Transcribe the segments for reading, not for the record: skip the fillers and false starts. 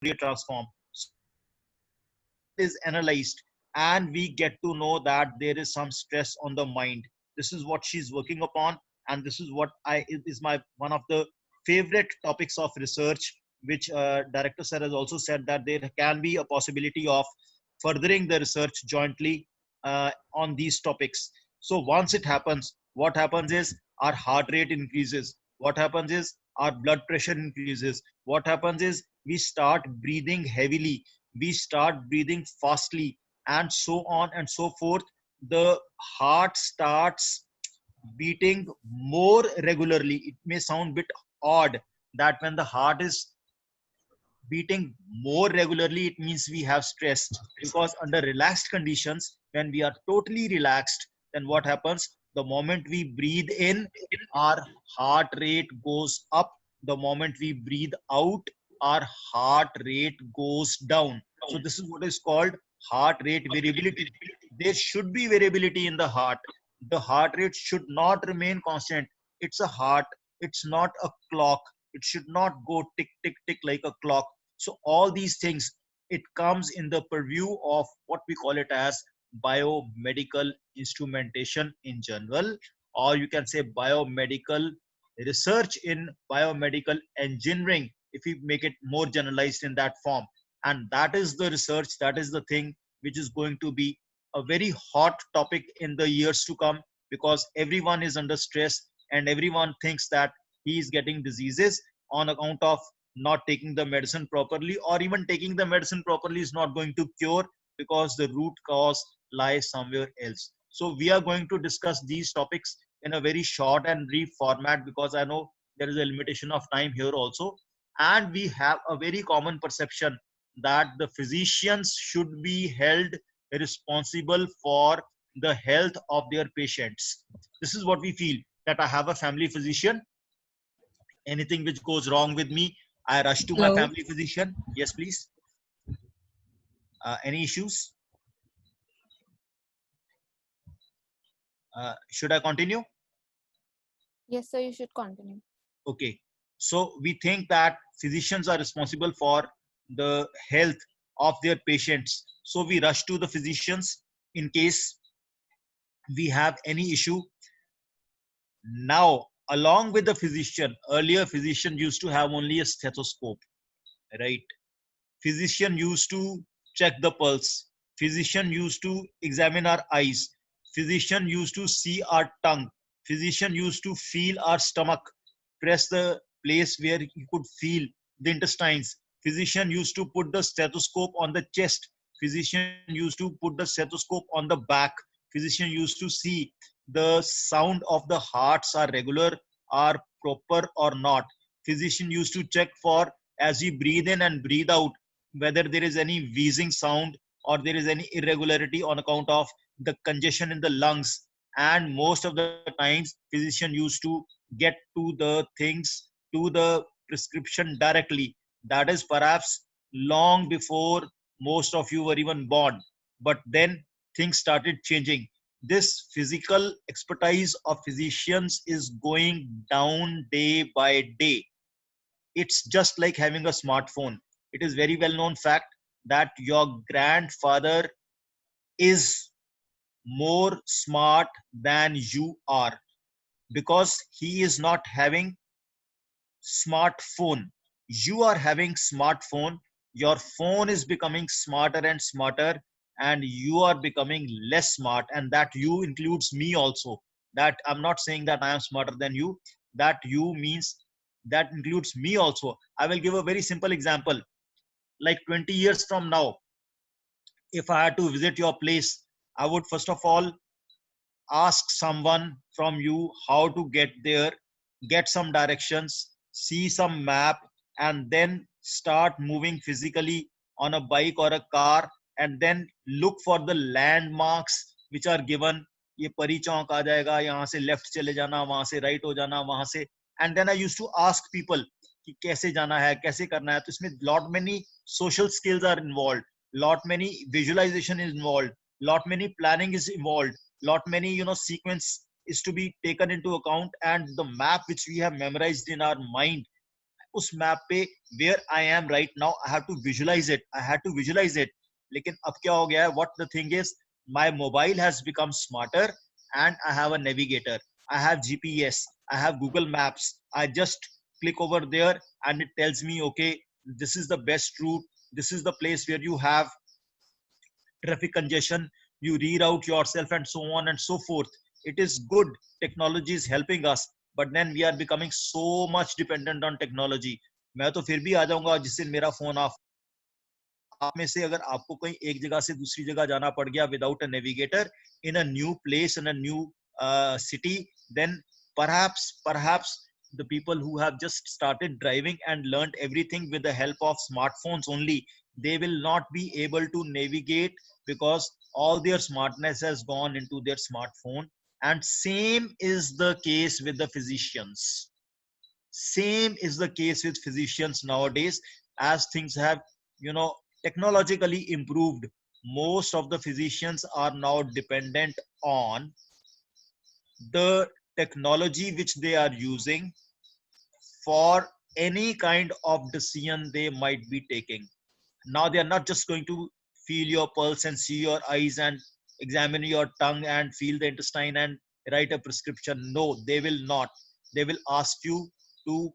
Fourier transform. Is analyzed, and we get to know that there is some stress on the mind. This is what she's working upon, and this is what I it is my one of the favorite topics of research, which director sir has also said that there can be a possibility of furthering the research jointly on these topics. So once it happens, what happens is our heart rate increases. What happens is our blood pressure increases. What happens is we start breathing heavily, we start breathing fastly, and so on and so forth. The heart starts beating more regularly. It may sound a bit odd that when the heart is beating more regularly, it means we have stress. Because under relaxed conditions, when we are totally relaxed, then what happens? The moment we breathe in, our heart rate goes up. The moment we breathe out, our heart rate goes down. So this is what is called heart rate variability. There should be variability in the heart. The heart rate should not remain constant. It's a heart, it's not a clock. It should not go tick tick tick like a clock. So all these things, it comes in the purview of what we call it as biomedical instrumentation in general, or you can say biomedical research in biomedical engineering, if we make it more generalized in that form. And that is the research, that is the thing which is going to be a very hot topic in the years to come, because everyone is under stress and everyone thinks that he is getting diseases on account of not taking the medicine properly, or even taking the medicine properly is not going to cure, because the root cause lies somewhere else. So we are going to discuss these topics in a very short and brief format, because I know there is a limitation of time here also. And we have a very common perception that the physicians should be held responsible for the health of their patients. This is what we feel, that I have a family physician. Anything which goes wrong with me, I rush to my Hello. family physician. Yes, please. Any issues? Should I continue? Yes, sir, you should continue. Okay. So we think that physicians are responsible for the health of their patients. So we rush to the physicians in case we have any issue. Now, along with the physician, earlier physician used to have only a stethoscope, right? Physician used to check the pulse. Physician used to examine our eyes. Physician used to see our tongue. Physician used to feel our stomach, press the place where he could feel the intestines. Physician used to put the stethoscope on the chest. Physician used to put the stethoscope on the back. Physician used to see the sound of the hearts are regular, are proper or not. Physician used to check for, as we breathe in and breathe out, whether there is any wheezing sound or there is any irregularity on account of the congestion in the lungs. And most of the times physician used to get to the things, to the prescription directly. That is perhaps long before most of you were even born. But then things started changing. This physical expertise of physicians is going down day by day. It's just like having a smartphone. It is very well known fact that your grandfather is more smart than you are, because he is not having smartphone. You are having smartphone. Your phone is becoming smarter and smarter, and you are becoming less smart. And that you includes me also. That I'm not saying that I am smarter than you. That you means that includes me also. I will give a very simple example. Like 20 years from now, if I had to visit your place, I would first of all ask someone from you how to get there, get some directions, see some map, and then start moving physically on a bike or a car, and then look for the landmarks which are given. ये परी चौक आ जाएगा, यहाँ से left चले जाना, वहां से right हो जाना, वहां से. And then I used to ask people कि कैसे जाना है, कैसे करना है. तो इसमें lot many social skills are involved, lot many visualization is involved, lot many planning is involved, lot many sequence is to be taken into account. And the map which we have memorized in our mind, उस map पे where I am right now, I have to visualize it. I had to visualize it. लेकिन अब क्या हो गया है? What the thing is, my mobile has become smarter and I have a navigator. I have GPS. I have Google Maps. I just click over there and it tells me, okay, this is the best route. This is the place where you have traffic congestion. You reroute yourself and so on and so forth. It is good. Technology is helping us, but then we are becoming so much dependent on technology. मैं तो फिर भी आ जाऊंगा जिससे मेरा phone of. आप में से अगर आपको कहीं एक जगह से दूसरी जगह जाना पड़ गया without a navigator in a new place in a new city, then perhaps the people who have just started driving and learned everything with the help of smartphones only, they will not be able to navigate because all their smartness has gone into their smartphone. And same is the case with the physicians. Same is the case with physicians nowadays. As things have, you know, technologically improved, most of the physicians are now dependent on the technology which they are using for any kind of decision they might be taking. Now they are not just going to feel your pulse and see your eyes and examine your tongue and feel the intestine and write a prescription. No, they will not. They will ask you to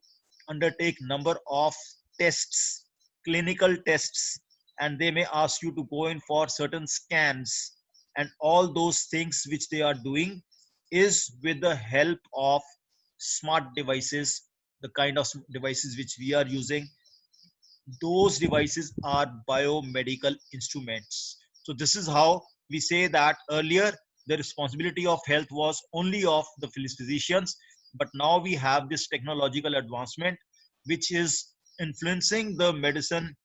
undertake number of tests, clinical tests, and they may ask you to go in for certain scans. And all those things which they are doing is with the help of smart devices, the kind of devices which we are using. Those devices are biomedical instruments. So this is how we say that earlier the responsibility of health was only of the physicians, but now we have this technological advancement which is influencing the medicine,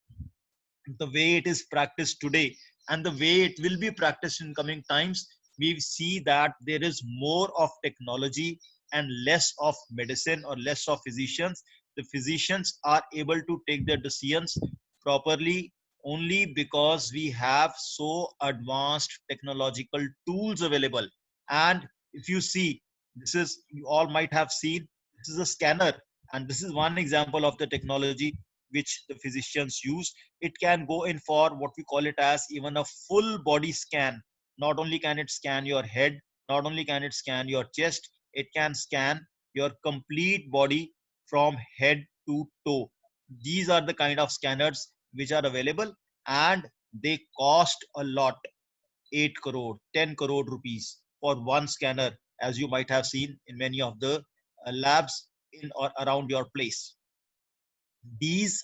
the way it is practiced today and the way it will be practiced in coming times. We see that there is more of technology and less of medicine or less of physicians. The physicians are able to take their decisions properly only because we have so advanced technological tools available. And if you see, this is, you all might have seen, this is a scanner, and this is one example of the technology which the physicians use. It can go in for what we call it as even a full body scan. Not only can it scan your head, not only can it scan your chest, it can scan your complete body from head to toe. These are the kind of scanners which are available, and they cost a lot. 8 crore, 10 crore rupees for one scanner, as you might have seen in many of the labs in or around your place. These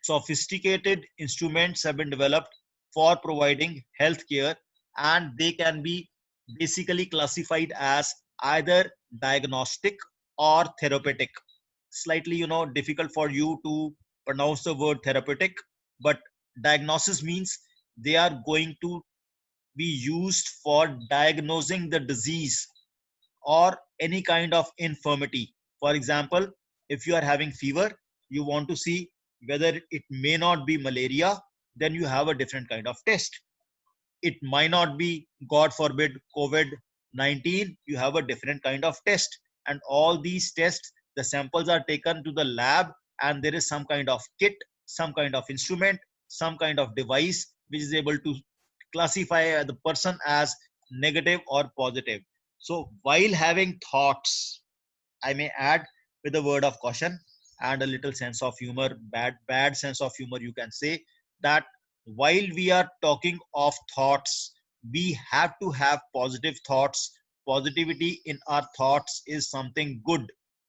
sophisticated instruments have been developed for providing healthcare, and they can be basically classified as either diagnostic or therapeutic. Slightly, difficult for you to pronounce the word therapeutic, but diagnosis means they are going to be used for diagnosing the disease or any kind of infirmity. For example, if you are having fever, you want to see whether it may not be malaria, then you have a different kind of test. It might not be, God forbid, COVID 19, you have a different kind of test. And all these tests, the samples are taken to the lab, and there is some kind of kit, some kind of instrument, some kind of device which is able to classify the person as negative or positive. So while having thoughts, I may add with a word of caution and a little sense of humor, bad sense of humor, you can say that while we are talking of thoughts, we have to have positive thoughts. Positivity in our thoughts is something good.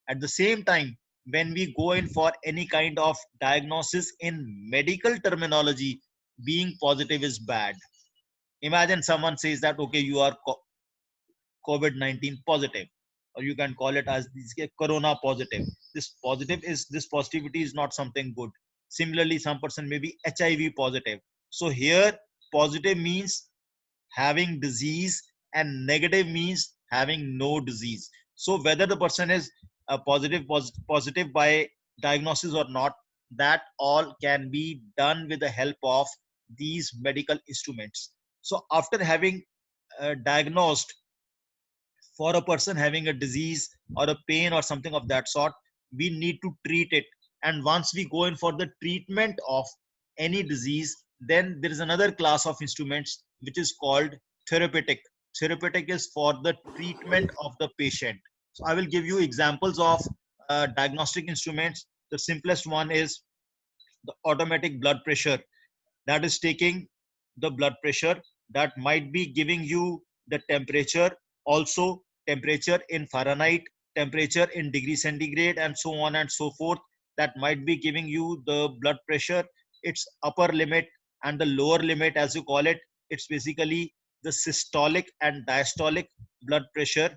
At the same time, when we go in for any kind of diagnosis in medical terminology, being positive is bad. Imagine someone says that, okay, you are COVID 19 positive, or you can call it as corona positive. This positivity is not something good. Similarly, some person may be HIV positive. So here, positive means having disease, and negative means having no disease. So whether the person is positive by diagnosis or not, that all can be done with the help of these medical instruments. So after having diagnosed for a person having a disease or a pain or something of that sort, we need to treat it. And once we go in for the treatment of any disease, then there is another class of instruments which is called therapeutic. Therapeutic is for the treatment of the patient. So I will give you examples of diagnostic instruments. The simplest one is the automatic blood pressure, that is taking the blood pressure, that might be giving you the temperature, also temperature in Fahrenheit, temperature in degree centigrade, and so on and so forth. That might be giving you the blood pressure, its upper limit and the lower limit, as you call it. It's basically the systolic and diastolic blood pressure.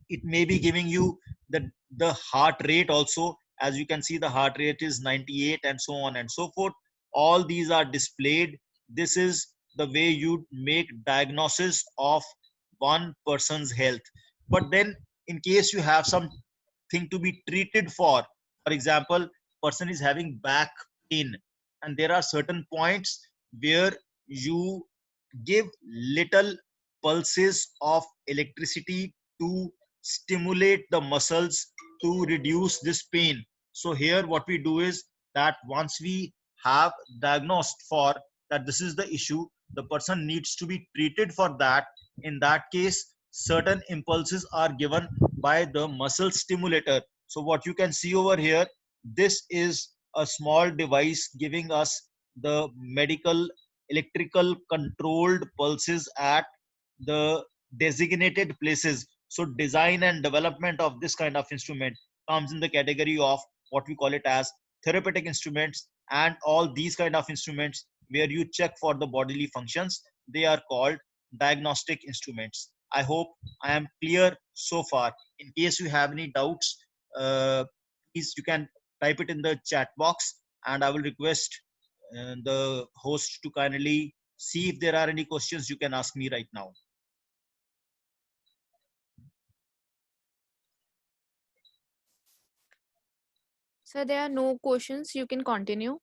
It may be giving you the heart rate also. As you can see, the heart rate is 98, and so on and so forth. All these are displayed. This is the way you make diagnosis of one person's health. But then, in case you have something to be treated for example, person is having back pain, and there are certain points where you give little pulses of electricity to stimulate the muscles to reduce this pain. So here what we do is that once we have diagnosed for that this is the issue, the person needs to be treated for that. In that case, certain impulses are given by the muscle stimulator. So what you can see over here, this is a small device giving us the medical electrical controlled pulses at the designated places. So design and development of this kind of instrument comes in the category of what we call it as therapeutic instruments. And all these kind of instruments where you check for the bodily functions, they are called diagnostic instruments. I hope I am clear so far. In case you have any doubts, please you can type it in the chat box, and I will request the host to kindly see if there are any questions you can ask me right now. So there are no questions. You can continue.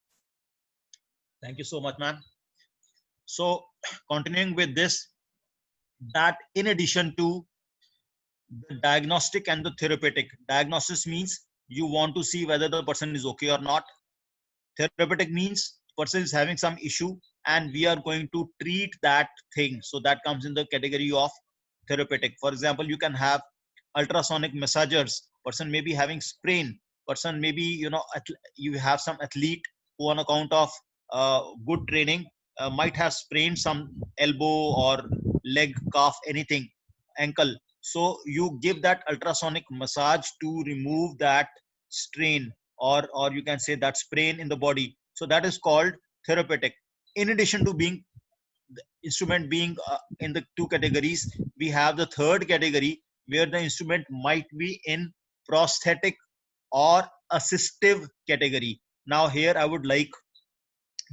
Thank you so much, man. So continuing with this, that in addition to the diagnostic and the therapeutic, diagnosis means you want to see whether the person is okay or not. Therapeutic means person is having some issue and we are going to treat that thing. So that comes in the category of therapeutic. For example, you can have ultrasonic massagers. Person may be having sprain. Person may be, you have some athlete who on account of good training might have sprained some elbow or leg, calf, anything, ankle. So you give that ultrasonic massage to remove that strain, or you can say that sprain in the body. So that is called therapeutic. In addition to being the instrument being in the two categories, we have the third category where the instrument might be in prosthetic or assistive category. Now here I would like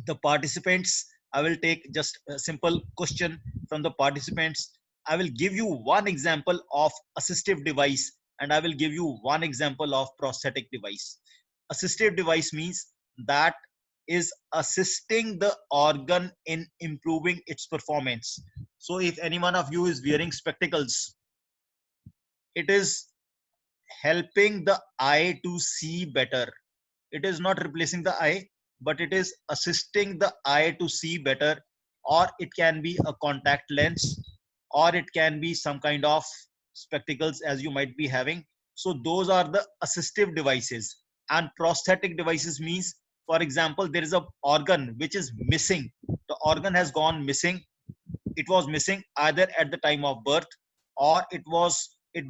the participants, I will take just a simple question from the participants. I will give you one example of assistive device, and I will give you one example of prosthetic device. Assistive device means that is assisting the organ in improving its performance. So if any one of you is wearing spectacles, it is helping the eye to see better. It is not replacing the eye, but it is assisting the eye to see better. Or it can be a contact lens, or it can be some kind of spectacles as you might be having. So those are the assistive devices. And prosthetic devices means, for example, there is a organ which is missing. The organ has gone missing. It was missing either at the time of birth, or it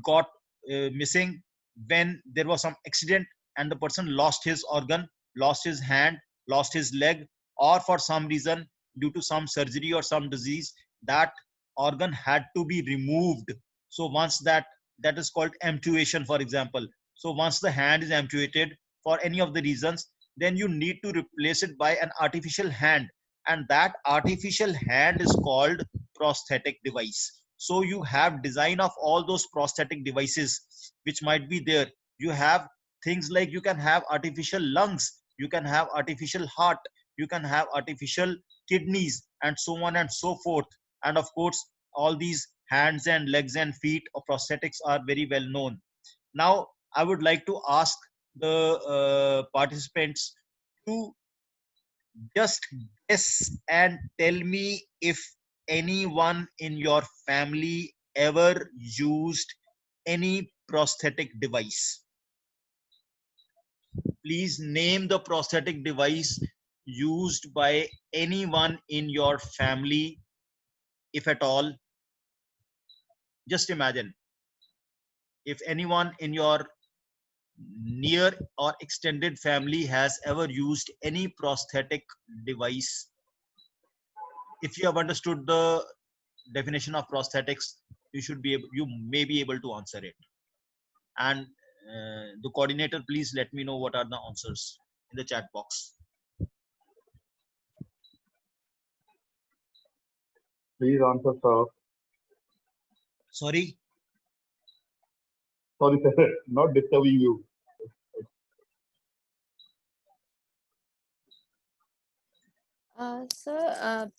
got missing when there was some accident and the person lost his organ, lost his hand, lost his leg, or for some reason due to some surgery or some disease, that organ had to be removed. So once that is called amputation, for example. So once the hand is amputated for any of the reasons, then you need to replace it by an artificial hand, and that artificial hand is called prosthetic device. So you have design of all those prosthetic devices which might be there. You have things like you can have artificial lungs, you can have artificial heart, you can have artificial kidneys, and so on and so forth. And of course, all these hands and legs and feet or prosthetics are very well known. Now I would like to ask the participants to just guess and tell me if anyone in your family ever used any prosthetic device. Please name the prosthetic device used by anyone in your family, if at all. Just imagine if anyone in your near or extended family has ever used any prosthetic device. If you have understood the definition of prosthetics, you may be able to answer it. And the coordinator, please let me know what are the answers in the chat box. Please answer, sir. Sorry. Sorry, sir. Not disturbing you. Sir,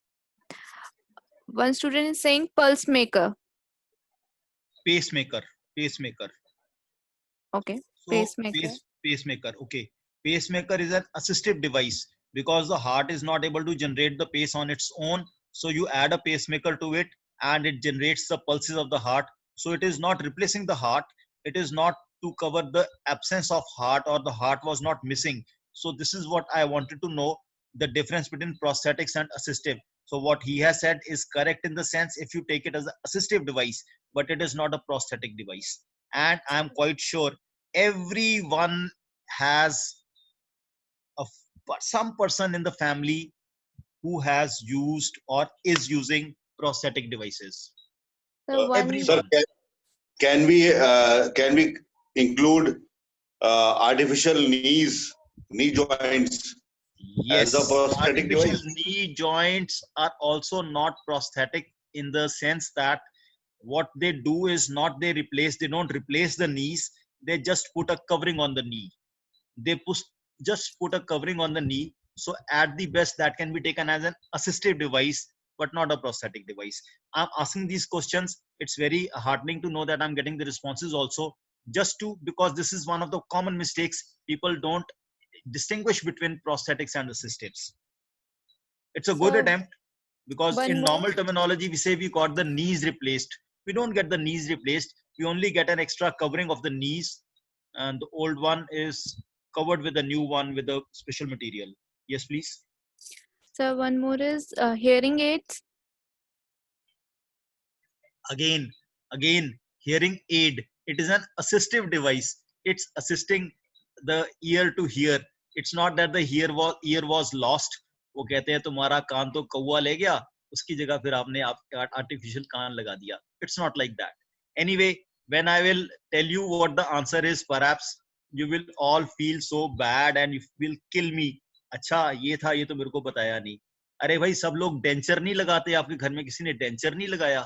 one student is saying pulse maker. Pacemaker. Pacemaker. Okay, So pacemaker. pacemaker. Okay. Pacemaker is an assistive device because the heart is not able to generate the pace on its own. So you add a pacemaker to it and it generates the pulses of the heart. So it is not replacing the heart. It is not to cover the absence of heart or the heart was not missing. So this is what I wanted to know, the difference between prosthetics and assistive. So what he has said is correct in the sense if you take it as an assistive device, but it is not a prosthetic device. And I'm quite sure everyone has some person in the family who has used or is using prosthetic devices. So one. Sir, Everyone. can we include artificial knee joints as a Yes, prosthetic device? artificial knee joints are also not prosthetic in the sense that what they do is not they don't replace the knees, they just put a covering on the knee. They just put a covering on the knee. So at the best, that can be taken as an assistive device, but not a prosthetic device. I'm asking these questions. It's very heartening to know that I'm getting the responses also, just to because this is one of the common mistakes. People don't distinguish between prosthetics and assistives. It's a good So attempt because one in more. normal terminology, we say we got the knees replaced. We don't get the knees replaced. We only get an extra covering of the knees, and the old one is covered with a new one with a special material. Yes, please. So one more is hearing aids. Again, hearing aid. It is an assistive device. It's assisting the ear to hear. It's not that the ear was lost. वो कहते हैं तुम्हारा कान तो कौवा ले गया, उसकी जगह फिर आपने आर्टिफिशियल कान लगा दिया. It's not like that. Anyway, when I will tell you what the answer is, perhaps you will all feel so bad and you will kill me. अच्छा ये था, ये तो मेरे को बताया नहीं. अरे भाई सब लोग डेंचर नहीं लगाते, आपके घर में किसी ने डेंचर नहीं लगाया,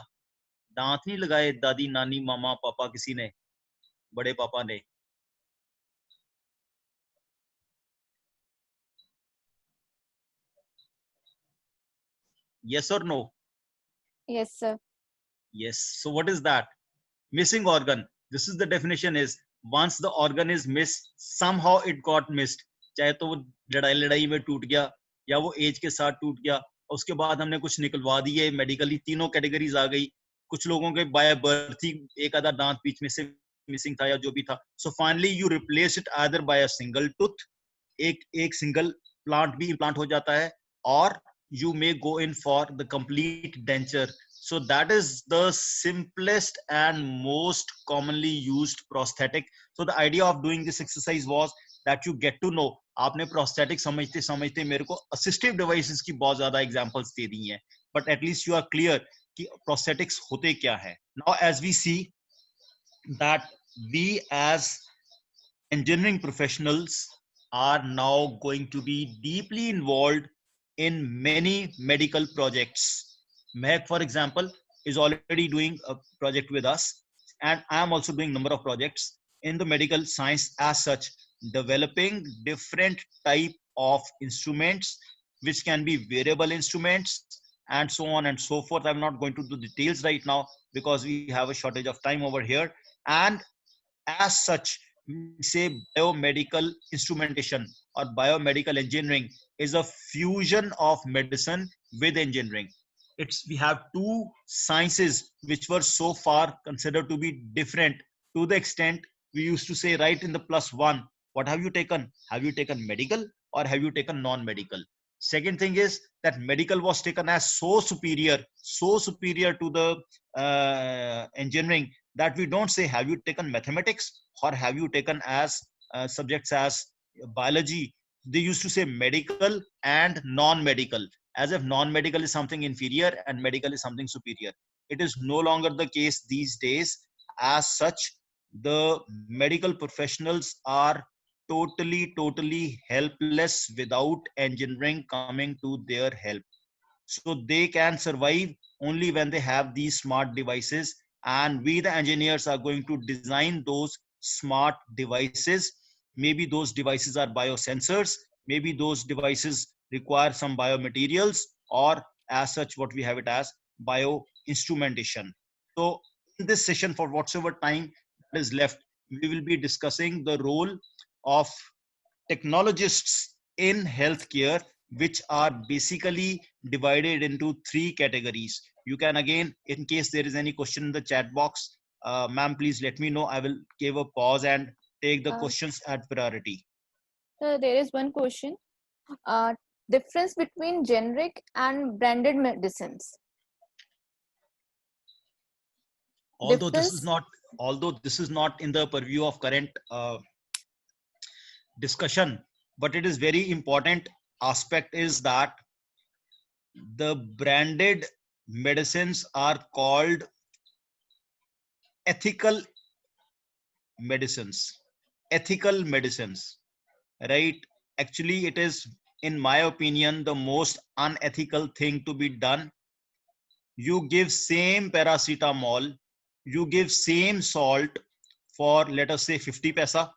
दांत नहीं लगाए, दादी नानी मामा पापा किसी ने, बड़े पापा ने? Yes or no? Yes, sir. Yes. So what is that? Missing organ. This is the definition is once the organ is missed, somehow it got missed. चाहे तो वो लड़ाई लड़ाई में टूट गया या वो एज के साथ टूट गया, उसके बाद हमने कुछ निकलवा दिए, मेडिकली तीनों कैटेगरीज आ गई. कुछ लोगों के बाय बर्थ ही एक आधा दांत बीच में से मिसिंग था या जो भी था. So finally you replace it either bye a single tooth, एक सिंगल प्लांट भी इम्प्लांट हो जाता है, और you may go in for the complete denture. So that is the simplest and most commonly used prosthetic. So the idea of doing this exercise was that you get to know. आपने prosthetic समझते समझते मेरे को assistive devices की बहुत ज्यादा examples दे दी हैं, but at least you are clear कि prosthetics होते क्या है. Now as we see that we as engineering professionals are now going to be deeply involved in many medical projects. Mehak, for example, is already doing a project with us, and I am also doing number of projects in the medical science as such, developing different type of instruments, which can be wearable instruments and so on and so forth. I'm not going to do details right now because we have a shortage of time over here. And as such, we say biomedical instrumentation or biomedical engineering is a fusion of medicine with engineering. It's we have two sciences which were so far considered to be different, to the extent we used to say right in the plus one, what have you taken? Have you taken medical or have you taken non-medical? Second thing is that medical was taken as so superior to the engineering, that we don't say have you taken mathematics or have you taken as subjects as biology. They used to say medical and non-medical, as if non-medical is something inferior and medical is something superior. It is no longer the case these days. As such, the medical professionals are totally helpless without engineering coming to their help. So they can survive only when they have these smart devices, and we the engineers are going to design those smart devices. Maybe those devices are biosensors, maybe those devices require some biomaterials, or as such what we have it as bio instrumentation. So in this session, for whatsoever time that is left, we will be discussing the role of technologists in healthcare, which are basically divided into three categories. You can again, in case there is any question in the chat box, ma'am, please let me know. I will give a pause and take the Uh, questions at priority. there is one question. Uh, Difference between generic and branded medicines. Although this is Difference. not, although this is not in the purview of current discussion, but it is very important aspect is that the branded medicines are called ethical medicines. Ethical medicines, right? Actually it is, in my opinion, the most unethical thing to be done. You give same paracetamol, you give same salt for, let us say, 50 paisa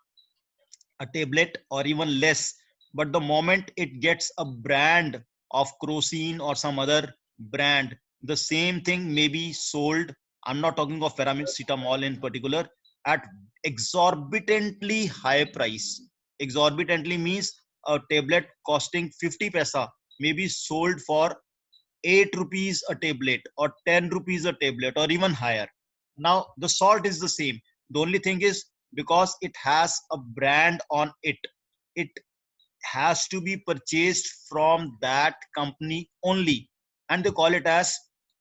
a tablet or even less, but the moment it gets a brand of Crocin or some other brand, the same thing may be sold, I'm not talking of paracetamol in particular, at exorbitantly high price. Exorbitantly means a tablet costing 50 paisa may be sold for 8 rupees a tablet or 10 rupees a tablet or even higher. Now the salt is the same. The only thing is, because it has a brand on it, it has to be purchased from that company only, and they call it as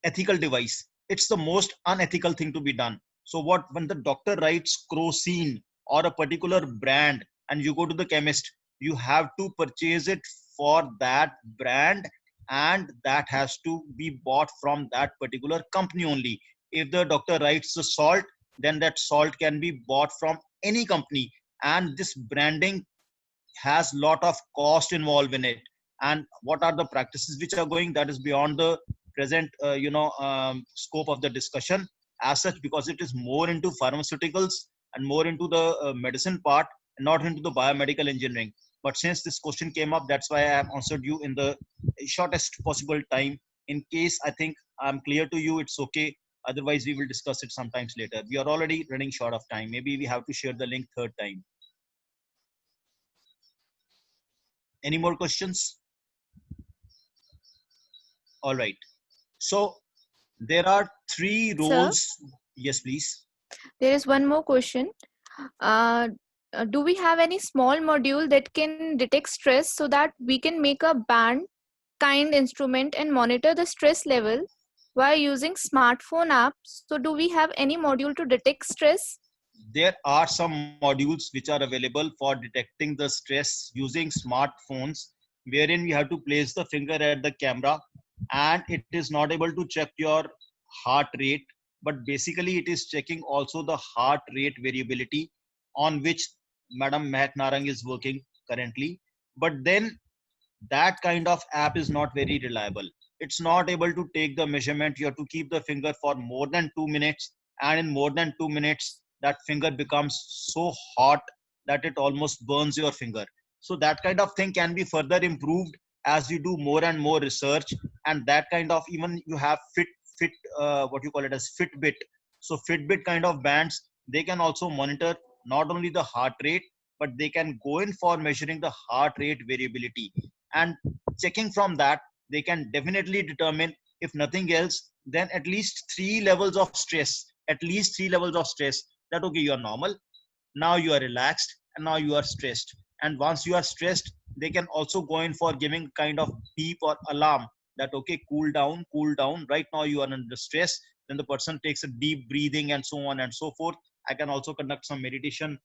ethical device. It's the most unethical thing to be done. So what, when the doctor writes Crocin or a particular brand and you go to the chemist, you have to purchase it for that brand, and that has to be bought from that particular company only. If the doctor writes the salt, then that salt can be bought from any company, and this branding has lot of cost involved in it. And what are the practices which are going, that is beyond the present scope of the discussion as such, because it is more into pharmaceuticals and more into the medicine part, and not into the biomedical engineering. But since this question came up, that's why I have answered you in the shortest possible time. In case I think I'm clear to you, it's okay. Otherwise we will discuss it sometimes later. We are already running short of time. Maybe we have to share the link third time. Any more questions? All right. So there are three Sir, roles. Yes, please. there is one more question. Uh, do we have any small module that can detect stress so that we can make a band kind instrument and monitor the stress level while using smartphone apps? So do we have any module to detect stress? There are some modules which are available for detecting the stress using smartphones, wherein we have to place the finger at the camera, and it is not able to check your heart rate, but basically it is checking also the heart rate variability, on which Madam Mehak Narang is working currently. But then that kind of app is not very reliable. It's not able to take the measurement. You have to keep the finger for more than 2 minutes, and in more than 2 minutes that finger becomes so hot that it almost burns your finger. So that kind of thing can be further improved as you do more and more research. And that kind of, even you have fit what you call it as Fitbit. So Fitbit kind of bands, they can also monitor not only the heart rate, but they can go in for measuring the heart rate variability, and checking from that they can definitely determine, if nothing else, then at least 3 levels of stress, at least 3 levels of stress, that okay, you are normal, now you are relaxed, and now you are stressed. And once you are stressed, they can also go in for giving kind of beep or alarm that okay, cool down, right now you are under stress. Then the person takes a deep breathing and so on and so forth. I can also conduct some meditation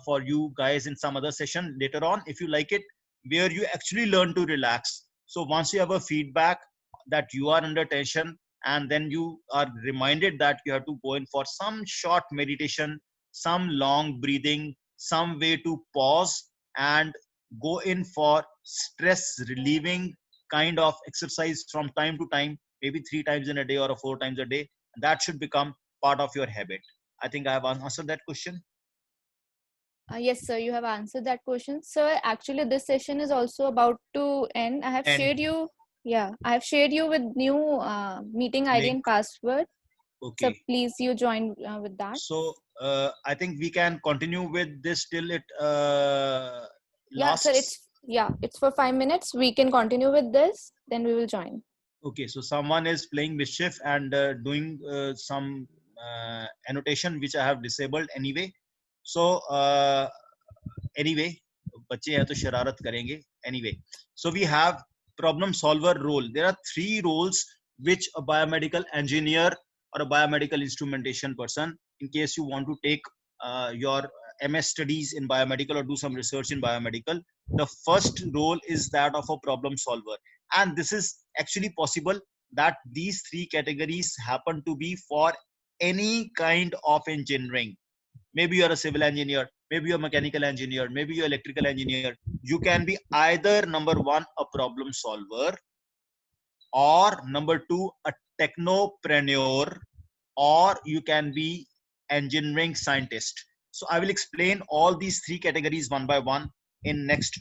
for you guys in some other session later on if you like it, where you actually learn to relax. So once you have a feedback that you are under tension, and then you are reminded that you have to go in for some short meditation, some long breathing, some way to pause and go in for stress relieving kind of exercise from time to time, maybe 3 times in a day or 4 times a day. That should become part of your habit. I think I have answered that question. Yes, sir, you have answered that question. Sir, actually, this session is also about to end. I have And shared you, yeah, I have shared you with new meeting ID link. and password. So Okay. please you join with that. So I think we can continue with this till it Yeah, sir, lasts. it's for 5 minutes. We can continue with this, then we will join. Okay, so someone is playing mischief and doing some annotation which I have disabled anyway. So anyway, बच्चे हैं तो शरारत करेंगे. Anyway, so we have problem solver role. There are 3 roles which a biomedical engineer or a biomedical instrumentation person, in case you want to take your MS studies in biomedical or do some research in biomedical, the first role is that of a problem solver. And this is actually possible that these 3 categories happen to be for any kind of engineering. Maybe you're a civil engineer, maybe you're a mechanical engineer, maybe you're electrical engineer. You can be either number 1 a problem solver, or number 2 a technopreneur, or you can be engineering scientist. So I will explain all these 3 categories one by one in next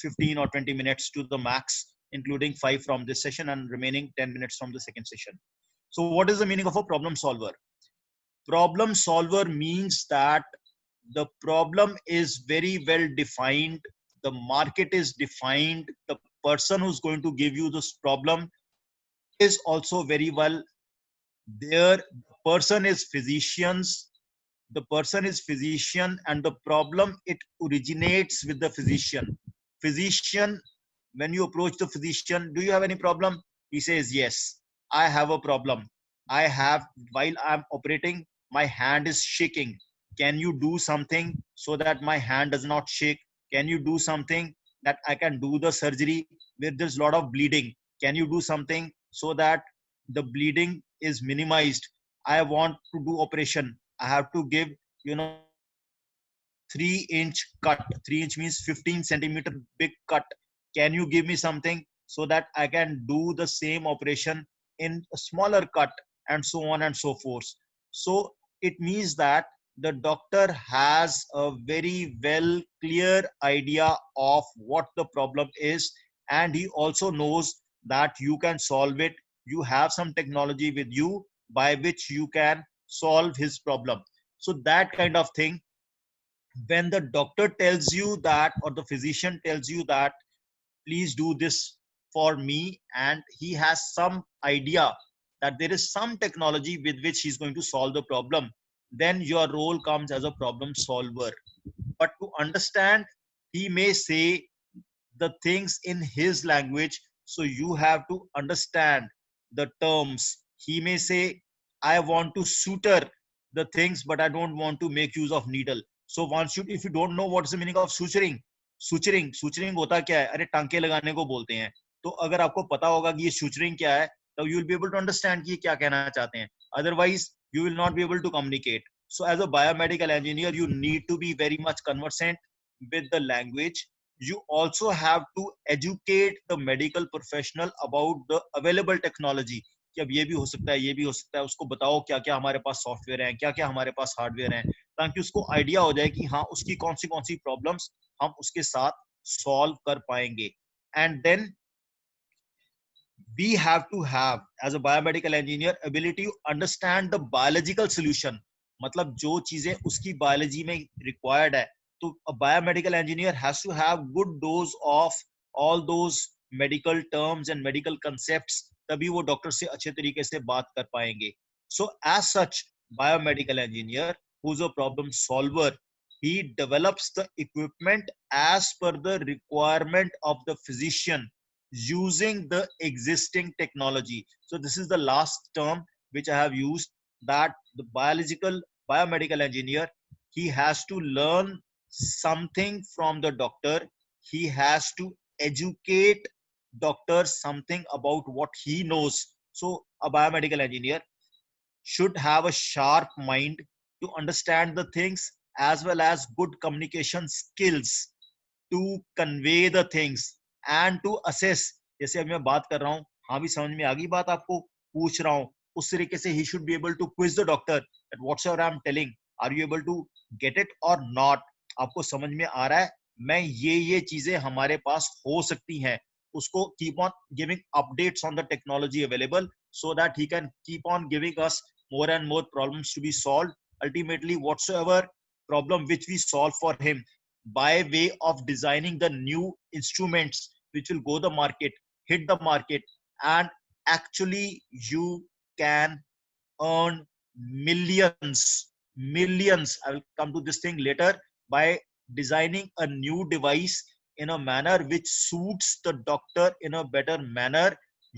15 or 20 minutes to the max, including 5 from this session and remaining 10 minutes from the second session. So what is the meaning of a problem solver? Problem solver means that the problem is very well defined, the market is defined, the person who's going to give you this problem is also very well there. Person is physicians, the person is physician, and the problem, it originates with the physician. When you approach the physician, do you have any problem? He says, yes, I have a problem. I have, while I'm operating, my hand is shaking. Can you do something so that my hand does not shake? Can you do something that I can do the surgery where there's a lot of bleeding? Can you do something so that the bleeding is minimized? I want to do operation. I have to give, 3-inch cut. 3-inch means 15 centimeter big cut. Can you give me something so that I can do the same operation in a smaller cut, and so on and so forth. So it means that the doctor has a very well clear idea of what the problem is, and he also knows that you can solve it. You have some technology with you by which you can solve his problem. So that kind of thing, when the doctor tells you that, or the physician tells you that, please do this for me, and he has some idea that there is some technology with which he's going to solve the problem, then your role comes as a problem solver. But to understand, he may say the things in his language, so you have to understand the terms. He may say, I want to suture the things, but I don't want to make use of needle. So once you, if you don't know what's the meaning of suturing होता क्या है? अरे टांके लगाने को बोलते हैं. तो अगर आपको पता होगा कि ये suturing क्या है, तो you will be able to understand कि ये क्या कहना चाहते हैं. Otherwise you will not be able to communicate. So as a biomedical engineer, you need to be very much conversant with the language. You also have to educate the medical professional about the available technology, कि अब ये भी हो सकता है, ये भी हो सकता है. उसको बताओ क्या क्या हमारे पास सॉफ्टवेयर हैं, क्या क्या हमारे पास हार्डवेयर हैं, ताकि उसको आइडिया हो जाए कि हाँ उसकी कौन सी प्रॉब्लम्स हम उसके साथ सॉल्व कर पाएंगे. And then we have to have, as a biomedical engineer, ability to understand the biological solution. मतलब जो चीजें उसकी बायोलॉजी में रिक्वायर्ड है, तो a biomedical engineer has to have good dose of all those medical terms and medical concepts, तभी वो doctor से अच्छे तरीके से बात कर पाएंगे. So as such, biomedical engineer who's a problem solver, he develops the equipment as per the requirement of the physician using the existing technology. So this is the last term which I have used, that the biomedical engineer, he has to learn something from the doctor. He has to educate doctor something about what he knows. So a biomedical engineer should have a sharp mind to understand the things, as well as good communication skills to convey the things and to assess. जैसे अभी मैं बात कर रहा हूँ, हाँ भी समझ में आ गई बात, आपको पूछ रहा हूँ, उस तरीके से he should be able to quiz the doctor that whatsoever I'm telling, are you able to get it or not? आपको समझ में आ रहा है? मैं ये चीजें हमारे पास हो सकती हैं, उसको keep on giving updates on the technology available, so that he can keep on giving us more and more problems to be solved. Ultimately, whatsoever problem which we solve for him, by way of designing the new instruments which will go the market, hit the market, and actually you can earn millions. I will come to this thing later. By designing a new device in a manner which suits the doctor in a better manner,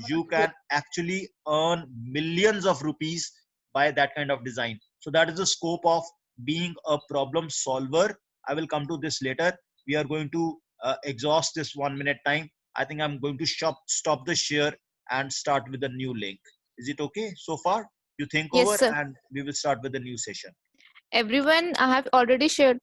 you can actually earn millions of rupees by that kind of design. So that is the scope of being a problem solver. I will come to this later. We are going to exhaust this 1 minute time. I think I'm going to stop the share and start with a new link. Is it okay so far? You think Yes, over sir. and we will start with the new session. Everyone, I have already shared